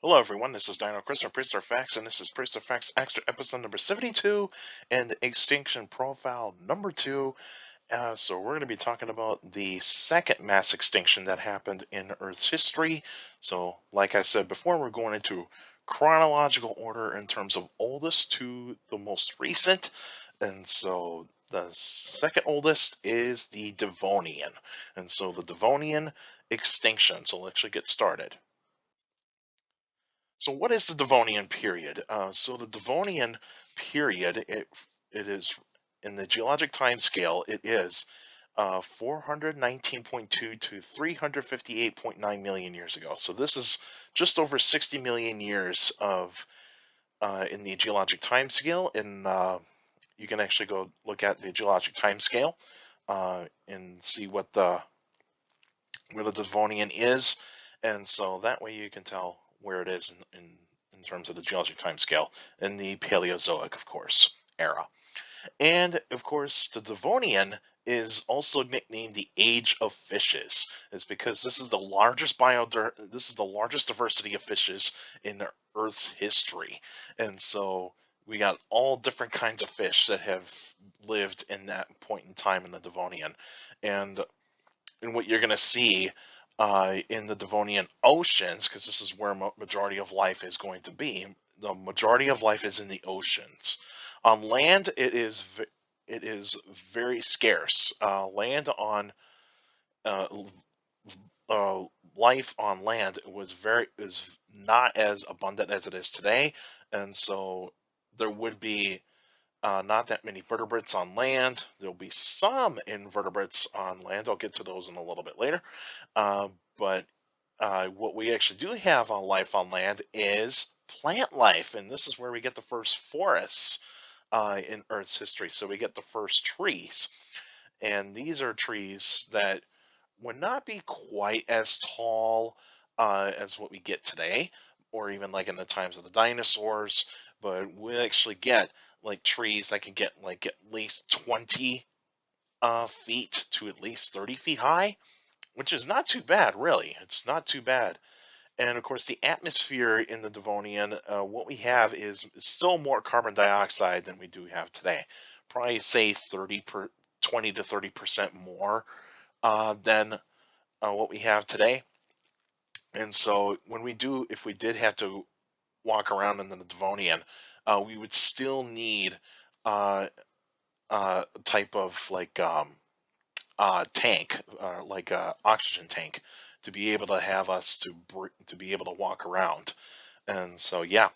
Hello, everyone. This is Dino Chris from Prehistoric Facts, and this is Prehistoric Facts Extra episode number 72 and Extinction Profile number 2. So, we're going to be talking about the second mass extinction that happened in Earth's history. So, like I said before, we're going into chronological order in terms of oldest to the most recent. And so, the second oldest is the Devonian. And so, the Devonian extinction. So, let's actually get started. So what is the Devonian period? So the Devonian period, it is in the geologic time scale, it is 419.2 to 358.9 million years ago. So this is just over 60 million years of in the geologic time scale. And you can actually go look at the geologic time scale and see what the where the Devonian is, and so that way you can tell where it is in terms of the geologic time scale in the Paleozoic, of course, era. And of course, the Devonian is also nicknamed the Age of Fishes. It's because this is the largest diversity of fishes in the Earth's history, and so we got all different kinds of fish that have lived in that point in time in the Devonian, and what you're going to see in the Devonian oceans, because this is where majority of life is going to be. The majority of life is in the oceans. On land, it is very scarce. Land on uh, uh, life on land is not as abundant as it is today, and so there would be not that many vertebrates on land. There'll be some invertebrates on land. I'll get to those in a little bit later. But what we actually do have on life on land is plant life, and this is where we get the first forests in Earth's history. So we get the first trees, and these are trees that would not be quite as tall as what we get today, or even like in the times of the dinosaurs. But we actually get like trees that can get like at least 20 feet to at least 30 feet high, which is not too bad, really. It's not too bad. And of course, the atmosphere in the Devonian, what we have is still more carbon dioxide than we do have today. Probably say 20 to 30% more than what we have today. And so if we did have to walk around in the Devonian, we would still need uh, type of like tank, like a oxygen tank, to be able to have us to be able to walk around. And so yeah,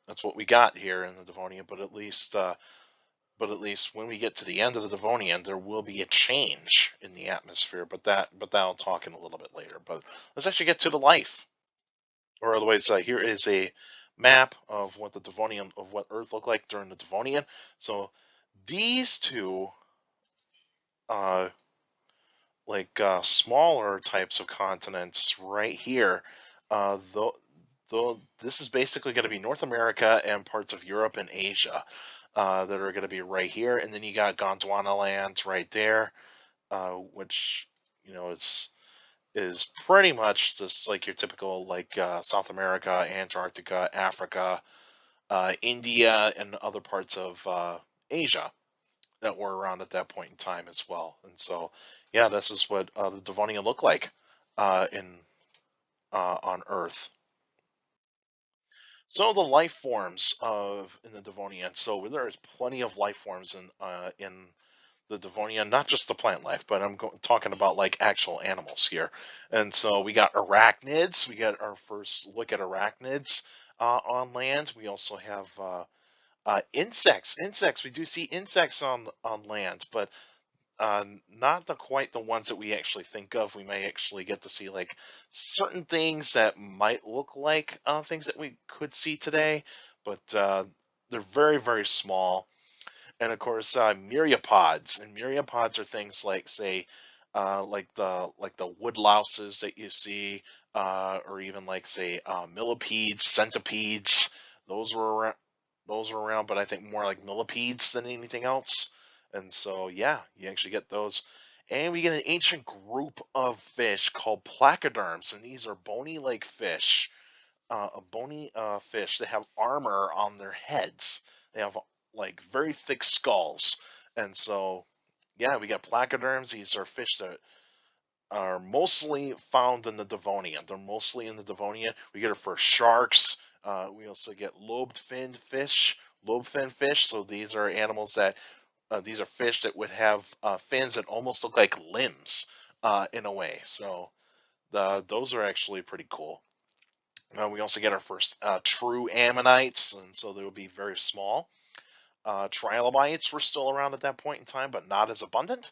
that's what we got here in the Devonian. But at least when we get to the end of the Devonian, there will be a change in the atmosphere. But that I'll talk in a little bit later. But let's actually get to the life, or otherwise, here is a map of what the Devonian of what Earth looked like during the Devonian. So these two uh, smaller types of continents right here. Though this is basically going to be North America and parts of Europe and Asia that are going to be right here, and then you got Gondwana land right there, which is pretty much just like your typical South America, Antarctica, Africa, India, and other parts of Asia that were around at that point in time as well. And so, yeah, this is what the Devonian looked like in on Earth. So the life forms of in the Devonian. So there is plenty of life forms in the Devonian, not just the plant life, but talking about like actual animals here. And so we got arachnids. We got our first look at arachnids on land. We also have insects. We do see insects on land, but not quite the ones that we actually think of. We may actually get to see like certain things that might look like things that we could see today, but they're very, very small. And of course, myriapods. And myriapods are things like, say, like the wood louses that you see, or even like say millipedes, centipedes. Those were around. Those were around, but I think more like millipedes than anything else. And so, yeah, you actually get those. And we get an ancient group of fish called placoderms, and these are bony like fish a bony fish. They have armor on their heads. They have like very thick skulls, and so yeah, we got placoderms. These are fish that are mostly found in the Devonian. They're mostly in the Devonian. We get it for sharks. We also get lobe fin fish. So these are animals that these are fish that would have fins that almost look like limbs in a way. So those are actually pretty cool. We also get our first true ammonites, and so they would be very small. Trilobites were still around at that point in time, but not as abundant.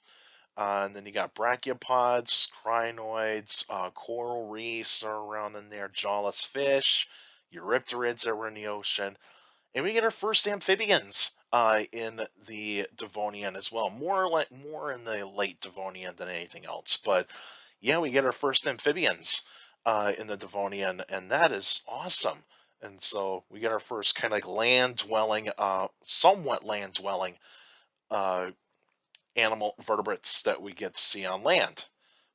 And then you got brachiopods, crinoids, coral reefs are around in there, jawless fish, eurypterids that were in the ocean. And we get our first amphibians in the Devonian as well. More in the late Devonian than anything else. But yeah, we get our first amphibians in the Devonian, and that is awesome. And so we get our first kind of like land dwelling, somewhat land dwelling uh, animal vertebrates that we get to see on land.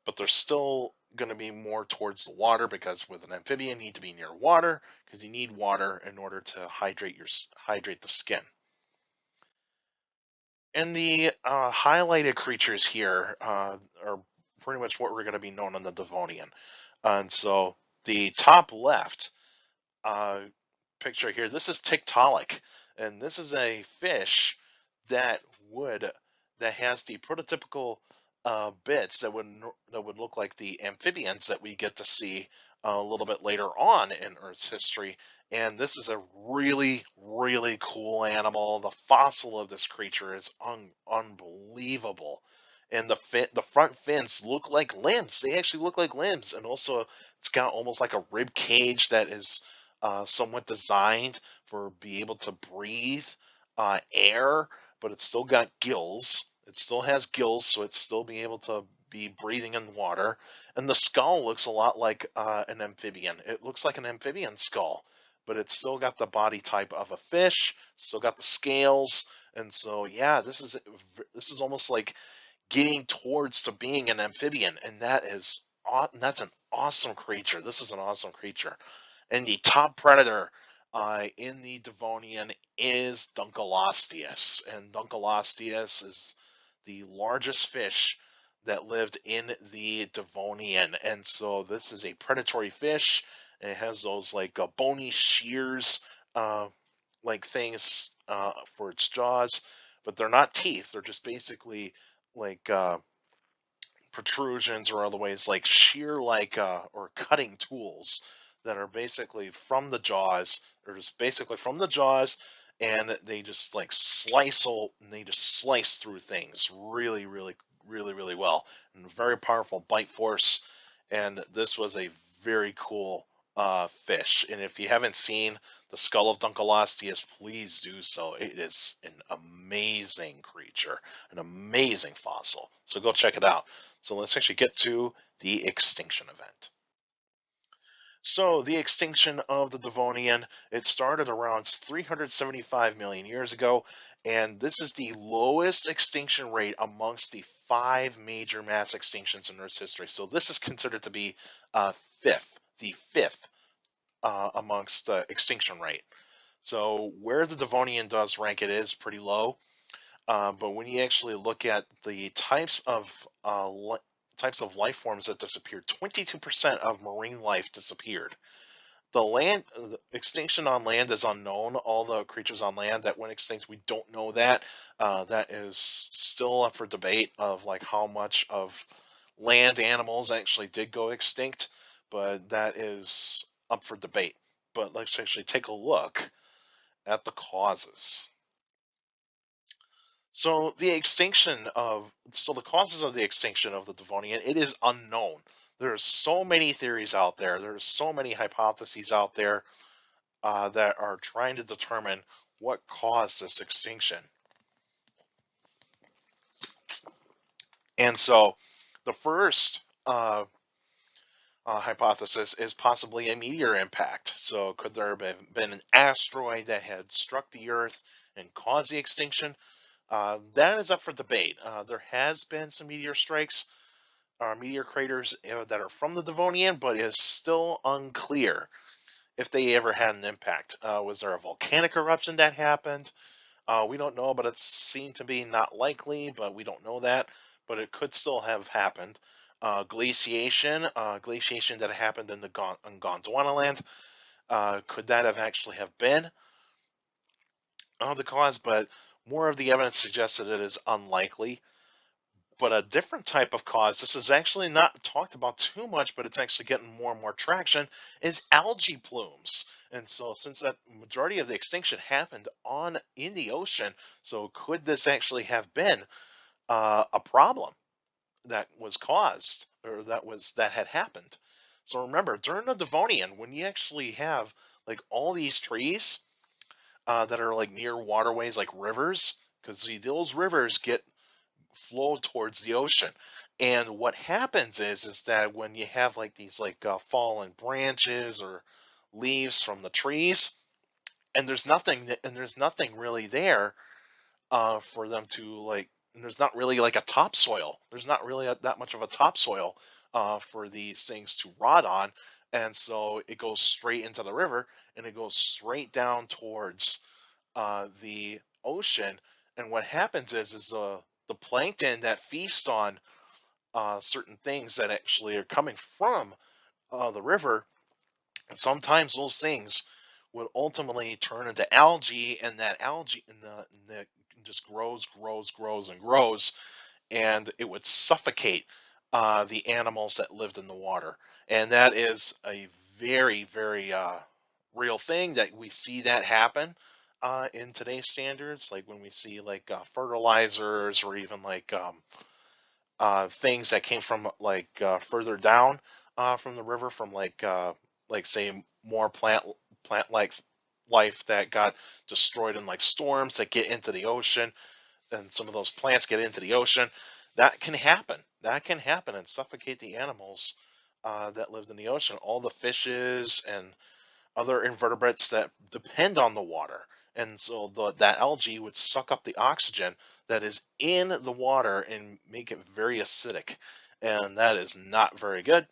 But they're still going to be more towards the water because with an amphibian, you need to be near water because you need water in order to hydrate the skin. And the highlighted creatures here are pretty much what we're going to be known on the Devonian. And so the top left uh, picture here, this is Tiktaalik, and this is a fish that would that has the prototypical bits that would look like the amphibians that we get to see a little bit later on in Earth's history. And this is a really cool animal. The fossil of this creature is unbelievable. And the front fins look like limbs. They actually look like limbs, and also it's got almost like a rib cage that is somewhat designed for be able to breathe air, but it's still got gills. It still has gills, so it's still be able to be breathing in water. And the skull looks a lot like an amphibian. It looks like an amphibian skull, but it's still got the body type of a fish. Still got the scales, and so yeah, this is almost like getting towards to being an amphibian, and that's an awesome creature. This is an awesome creature. And the top predator in the Devonian is Dunkleosteus. And Dunkleosteus is the largest fish that lived in the Devonian. And so this is a predatory fish. And it has those like bony shears like things for its jaws. But they're not teeth. They're just basically like protrusions or other ways like shear like or cutting tools that are basically from the jaws. They're just basically from the jaws, and they just like slice through things really well, and very powerful bite force. And this was a very cool fish, and if you haven't seen the skull of Dunkleosteus, please do so. It is an amazing creature, an amazing fossil, so go check it out. So let's actually get to the extinction event. So the extinction of the Devonian, it started around 375 million years ago, and this is the lowest extinction rate amongst the five major mass extinctions in Earth's history. So this is considered to be the fifth amongst the extinction rate. So where the Devonian does rank, it is pretty low. But when you actually look at the types of life forms that disappeared, 22% of marine life disappeared. The extinction on land is unknown. All the creatures on land that went extinct, we don't know that. That is still up for debate of like how much of land animals actually did go extinct, but that is up for debate. But let's actually take a look at the causes. So the causes of the extinction of the Devonian, it is unknown. There's so many theories out there. There's so many hypotheses out there that are trying to determine what caused this extinction. And so the first hypothesis is possibly a meteor impact. So could there have been an asteroid that had struck the Earth and caused the extinction? That is up for debate. There has been some meteor strikes, meteor craters that are from the Devonian, but it is still unclear if they ever had an impact. Was there a volcanic eruption that happened? We don't know, but it seemed to be not likely, but we don't know that. But it could still have happened. Glaciation that happened in in Gondwana land. Could that have actually have been the cause? But more of the evidence suggests that it is unlikely. But a different type of cause, this is actually not talked about too much, but it's actually getting more and more traction, is algae plumes. And so since that majority of the extinction happened in the ocean, so could this actually have been a problem that was caused, or that had happened? So remember, during the Devonian, when you actually have like all these trees that are like near waterways like rivers, because those rivers get flow towards the ocean. And what happens is that when you have like these like fallen branches or leaves from the trees, and there's nothing really there for them to like, and there's not really like a topsoil. There's not really that much of a topsoil for these things to rot on, and so it goes straight into the river, and it goes straight down towards the ocean. And what happens is the plankton that feast on certain things that actually are coming from the river, and sometimes those things would ultimately turn into algae, and that algae and just grows and grows, and it would suffocate the animals that lived in the water. And that is a very real thing that we see that happen in today's standards, like when we see like fertilizers, or even like things that came from like further down from the river, from like say more plant like life that got destroyed in like storms that get into the ocean, and some of those plants get into the ocean. That can happen. That can happen and suffocate the animals that lived in the ocean, all the fishes and other invertebrates that depend on the water. And so that algae would suck up the oxygen that is in the water and make it very acidic. And that is not very good.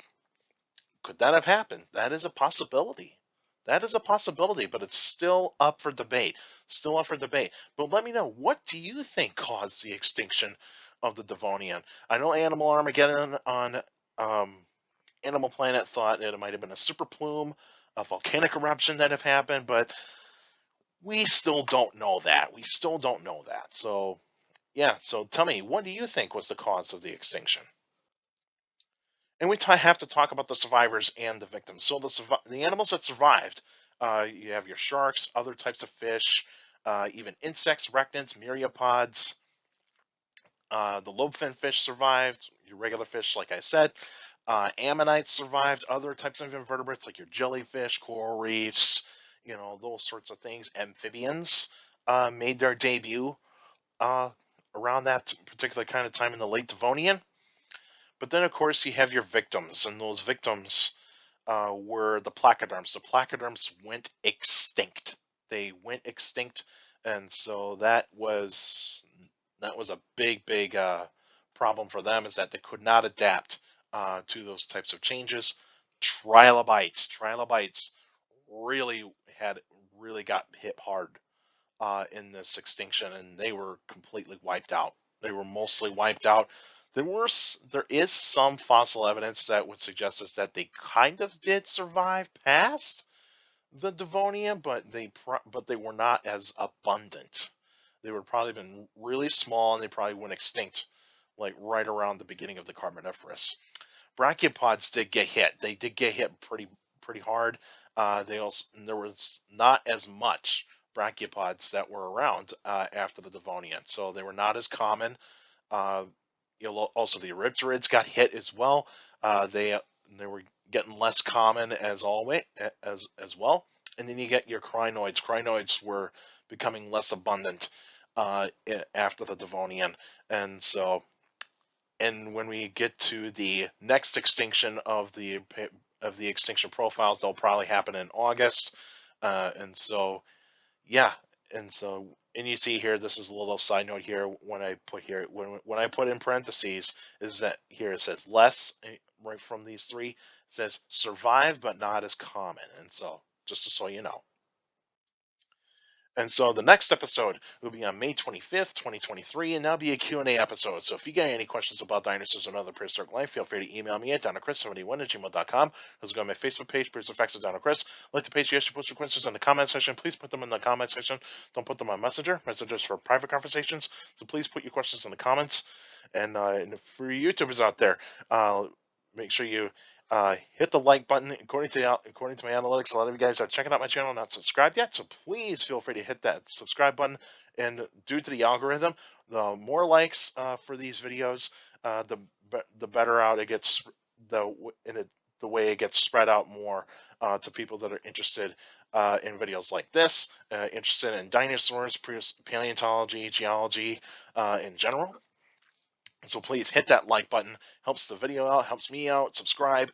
Could that have happened? That is a possibility. That is a possibility, but it's still up for debate. Still up for debate. But let me know, what do you think caused the extinction of the Devonian? I know Animal Armageddon on Animal Planet thought that it might have been a super plume, a volcanic eruption that have happened, but we still don't know that. We still don't know that. So, yeah, so tell me, what do you think was the cause of the extinction? And we have to talk about the survivors and the victims. So the animals that survived, you have your sharks, other types of fish, even insects, arachnids, myriapods. The lobefin fish survived, your regular fish, like I said. Ammonites survived, other types of invertebrates like your jellyfish, coral reefs, those sorts of things. Amphibians made their debut uh, around that particular kind of time in the late Devonian. But then, of course, you have your victims, and those victims were the placoderms. The placoderms went extinct. They went extinct, and so that was a big problem for them, is that they could not adapt to those types of changes. Trilobites really got hit hard in this extinction, and they were completely wiped out. They were mostly wiped out. There is some fossil evidence that would suggest us that they kind of did survive past the Devonian, but they were not as abundant. They would probably been really small, and they probably went extinct like right around the beginning of the Carboniferous. Brachiopods did get hit. They did get hit pretty hard. There was not as much brachiopods that were around after the Devonian, so they were not as common. Uh, Also the Eurypterids got hit as well. They were getting less common as well. And then you get your crinoids. Crinoids were becoming less abundant after the Devonian, and so, and when we get to the next extinction of the extinction profiles, they'll probably happen in August. And so, yeah, and you see here, this is a little side note here. When I put in parentheses, is that here it says less, right from these three, it says survive but not as common. And so just so you know. And so the next episode will be on May 25th, 2023, and that'll be a Q&A episode. So if you got any questions about dinosaurs or other prehistoric life, feel free to email me at dinochrist71@gmail.com. Also go on my Facebook page, Prehistoric Facts of Dino Chris. Like the page, you actually post your questions in the comment section. Please put them in the comment section. Don't put them on Messenger. Messenger is for private conversations. So please put your questions in the comments. And for YouTubers out there, make sure you hit the like button. According to my analytics, a lot of you guys are checking out my channel, not subscribed yet. So please feel free to hit that subscribe button. And due to the algorithm, the more likes for these videos, the better out it gets. The way it gets spread out more to people that are interested in videos like this, interested in dinosaurs, paleontology, geology in general. So please hit that like button. Helps the video out, helps me out. Subscribe.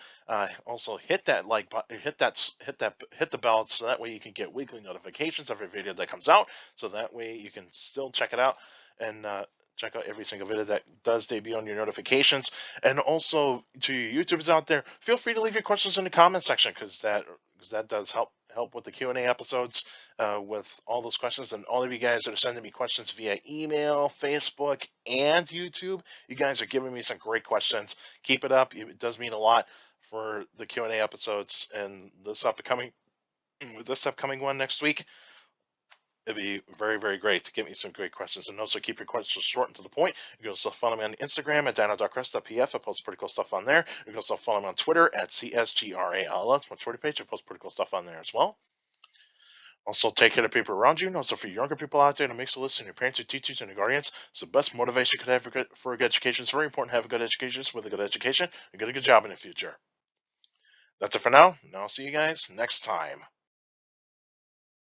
Also hit that like button, hit the bell, so that way you can get weekly notifications of every video that comes out. So that way you can still check it out and check out every single video that does debut on your notifications. And also to you YouTubers out there, feel free to leave your questions in the comment section, because that does help with the Q&A episodes with all those questions. And all of you guys that are sending me questions via email, Facebook, and YouTube, you guys are giving me some great questions. Keep it up. It does mean a lot for the Q&A episodes and this upcoming one next week. It'd be very, very great to give me some great questions. And also keep your questions short and to the point. You can also follow me on Instagram at dino.crest.pf. I post pretty cool stuff on there. You can also follow me on Twitter at CSGRAL. That's my Twitter page. I post pretty cool stuff on there as well. Also, take care of people around you. And also, for younger people out there that makes a list, and your parents, your teachers, and your guardians, it's the best motivation you could have for a good education. It's very important to have a good education. With a good education, and get a good job in the future. That's it for now. And I'll see you guys next time.